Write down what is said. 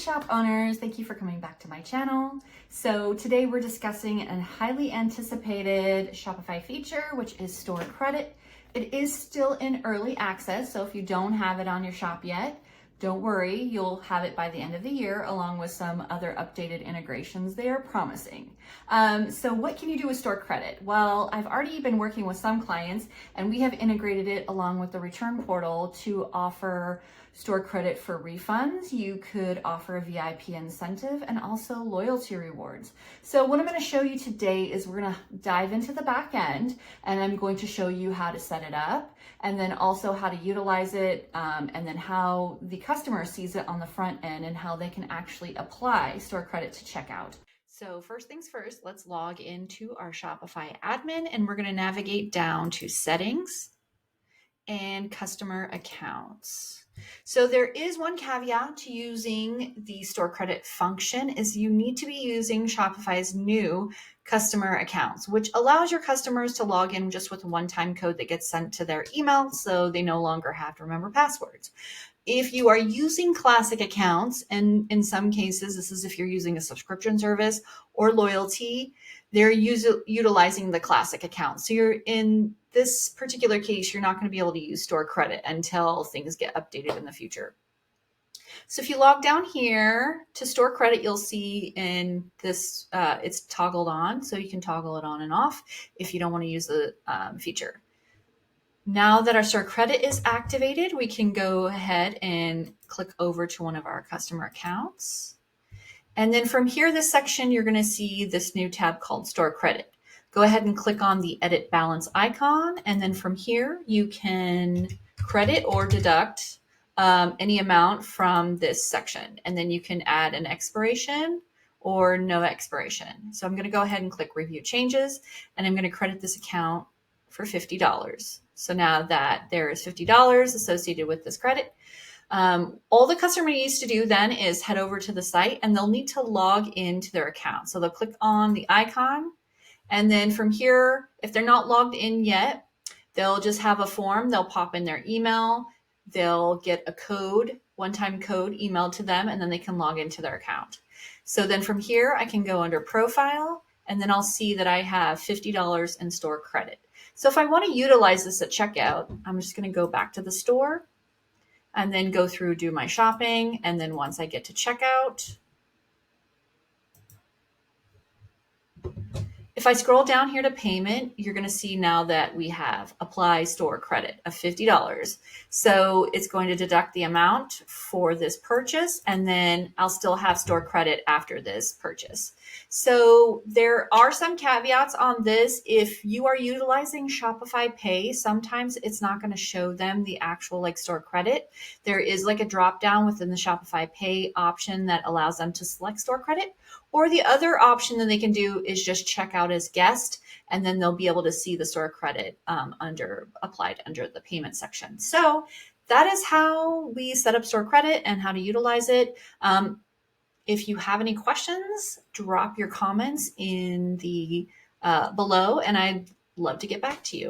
shop owners, thank you for coming back to my channel. So today we're discussing a highly anticipated Shopify feature, which is store credit. It is still in early access, so if you don't have it on your shop yet, don't worry, you'll have it by the end of the year along with some other updated integrations they are promising. So what can you do with store credit? Well, I've already been working with some clients and we have integrated it along with the return portal to offer store credit for refunds. You could offer a VIP incentive and also loyalty rewards. So what I'm going to show you today is we're going to dive into the back end and I'm going to show you how to set it up and then also how to utilize it and then how the customer sees it on the front end and how they can actually apply store credit to checkout. So first things first, let's log into our Shopify admin and we're going to navigate down to settings and customer accounts. So there is one caveat to using the store credit function is you need to be using Shopify's new customer accounts, which allows your customers to log in just with a one-time code that gets sent to their email so they no longer have to remember passwords. If you are using classic accounts, and in some cases, this is if you're using a subscription service or loyalty, they're utilizing the classic account. So you're in this particular case, you're not going to be able to use store credit until things get updated in the future. So if you log down here to store credit, you'll see in this, it's toggled on. So you can toggle it on and off if you don't want to use the feature. Now that our store credit is activated, we can go ahead and click over to one of our customer accounts. And then from here, this section, you're going to see this new tab called store credit. Go ahead and click on the edit balance icon. And then from here, you can credit or deduct any amount from this section. And then you can add an expiration or no expiration. So I'm going to go ahead and click review changes, and I'm going to credit this account for $50. So now that there is $50 associated with this credit, all the customer needs to do then is head over to the site and they'll need to log into their account. So they'll click on the icon. And then from here, if they're not logged in yet, they'll just have a form. They'll pop in their email. They'll get a code, one-time code emailed to them, and then they can log into their account. So then from here, I can go under profile, and then I'll see that I have $50 in store credit. So if I want to utilize this at checkout, I'm just going to go back to the store and then go through, do my shopping. And then once I get to checkout, if I scroll down here to payment, you're going to see now that we have apply store credit of $50. So it's going to deduct the amount for this purchase, and then I'll still have store credit after this purchase. So there are some caveats on this. If you are utilizing Shopify Pay, sometimes it's not going to show them the actual store credit. There is a drop down within the Shopify Pay option that allows them to select store credit. Or the other option that they can do is just check out as guest, and then they'll be able to see the store credit applied under the payment section. So that is how we set up store credit and how to utilize it. If you have any questions, drop your comments in the below, and I'd love to get back to you.